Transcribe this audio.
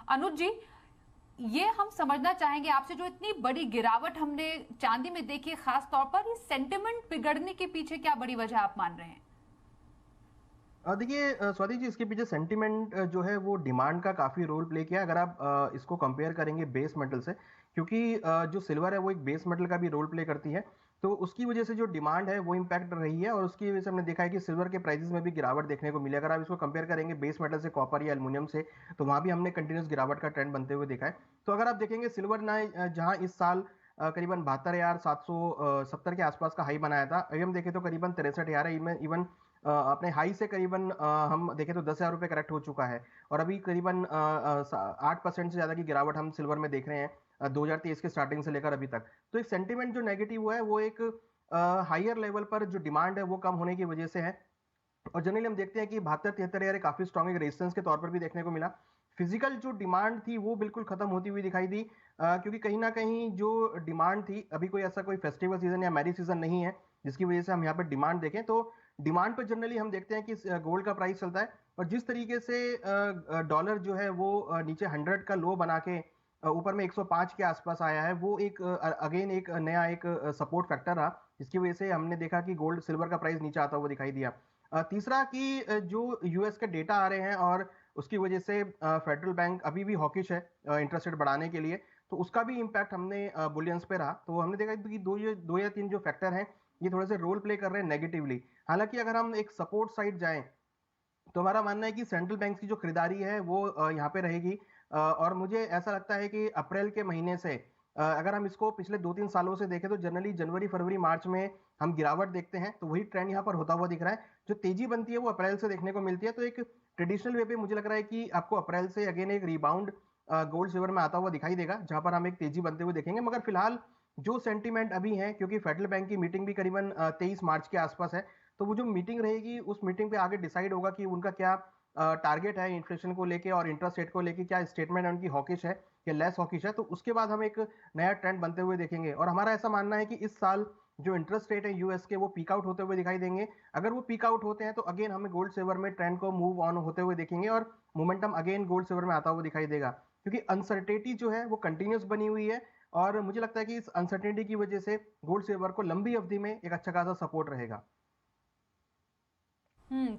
अनुज जी, ये हम समझना चाहेंगे आपसे, जो इतनी बड़ी गिरावट हमने चांदी में देखी है, खास तौर पर ये सेंटिमेंट बिगड़ने के पीछे क्या बड़ी वजह आप मान रहे हैं? देखिए स्वाति जी, इसके पीछे सेंटिमेंट जो है वो डिमांड का काफी रोल प्ले किया है। अगर आप इसको कंपेयर करेंगे बेस मेटल से, क्योंकि जो सिल्वर है वो एक बेस मेटल का भी रोल प्ले करती है, तो उसकी वजह से जो डिमांड है वो इम्पैक्ट रही है, और उसकी वजह से हमने देखा है कि सिल्वर के प्राइसेस में भी गिरावट देखने को मिली। अगर आप इसको कंपेयर करेंगे बेस मेटल से, कॉपर या एल्यूमिनियम से, तो वहां भी हमने कंटिन्यूस गिरावट का ट्रेंड बनते हुए देखा है। तो अगर आप देखेंगे सिल्वर ने जहां इस साल करीबन 72,770 के आसपास का हाई बनाया था, अभी हम देखें तो करीबन 63,000 है। इवन अपने हाई से करीबन हम देखें तो 10,000 रुपये करेक्ट हो चुका है, और अभी करीबन 8% से ज्यादा की गिरावट हम सिल्वर में देख रहे हैं 2023 के स्टार्टिंग से लेकर अभी तक। तो एक सेंटीमेंट जो नेगेटिव हुआ है वो एक हाइयर लेवल पर जो डिमांड है वो कम होने की वजह से है। और जनरली हम देखते हैं कि 72-73 हजार काफी स्ट्रॉन्ग एक रेजिस्टेंस के तौर पर भी देखने को मिला। फिजिकल जो डिमांड थी वो बिल्कुल खत्म होती हुई दिखाई दी, क्योंकि कहीं ना कहीं जो डिमांड थी, अभी कोई ऐसा कोई फेस्टिवल सीजन या मैरिज सीजन नहीं है जिसकी वजह से हम यहाँ पर डिमांड देखें। तो डिमांड पर जनरली हम देखते हैं कि गोल्ड का प्राइस चलता है, और जिस तरीके से डॉलर जो है वो नीचे 100 का लो बना के ऊपर में 105 के आसपास आया है, वो एक अगेन एक नया एक सपोर्ट फैक्टर रहा, जिसकी वजह से हमने देखा कि गोल्ड सिल्वर का प्राइस नीचे आता हुआ दिखाई दिया। तीसरा कि जो यूएस के डेटा आ रहे हैं, और उसकी वजह से फेडरल बैंक अभी भी हॉकिश है इंटरेस्ट रेट बढ़ाने के लिए, तो उसका भी इम्पैक्ट हमने बुलियंस पे रहा। तो हमने देखा कि दो या तीन जो फैक्टर हैं ये थोड़े से रोल प्ले कर रहे हैं नेगेटिवली। हालांकि अगर हम एक सपोर्ट साइड जाएं, तो हमारा मानना है कि सेंट्रल बैंक की जो खरीदारी है वो यहाँ पे रहेगी। और मुझे ऐसा लगता है कि अप्रैल के महीने से, अगर हम इसको पिछले 2-3 सालों से देखें, तो जनरली जनवरी फरवरी मार्च में हम गिरावट देखते हैं, तो वही ट्रेंड यहाँ पर होता हुआ दिख रहा है। जो तेजी बनती है वो अप्रैल से देखने को मिलती है। तो एक ट्रेडिशनल वे पे मुझे लग रहा है कि आपको अप्रैल से अगेन एक रिबाउंड गोल्ड सिल्वर में आता हुआ दिखाई देगा, जहां पर हम एक तेजी बनते हुए देखेंगे। मगर फिलहाल जो सेंटीमेंट अभी है, क्योंकि फेडरल बैंक की मीटिंग भी करीबन 23 मार्च के आसपास है, तो वो जो मीटिंग रहेगी उस मीटिंग पे आगे डिसाइड होगा कि उनका क्या टारगेट है इन्फ्लेशन को लेके और इंटरेस्ट रेट को लेके, क्या स्टेटमेंट है उनकी हॉकिश है या लेस हॉकिश है। तो उसके बाद हम एक नया ट्रेंड बनते हुए देखेंगे, और हमारा ऐसा मानना है कि इस साल जो इंटरेस्ट रेट है यूएस के वो पीक आउट होते हुए दिखाई देंगे। अगर वो पीक आउट होते हैं तो अगेन हमें गोल्ड सिल्वर में ट्रेंड को मूव ऑन होते हुए देखेंगे, और मोमेंटम अगेन गोल्ड सिल्वर में आता हुआ दिखाई देगा, क्योंकि अनसर्टेनिटी जो है वो कंटिन्यूस बनी हुई है। और मुझे लगता है कि इस अनसर्टेनिटी की वजह से गोल्ड सिल्वर को लंबी अवधि में एक अच्छा खासा सपोर्ट रहेगा। हम्म।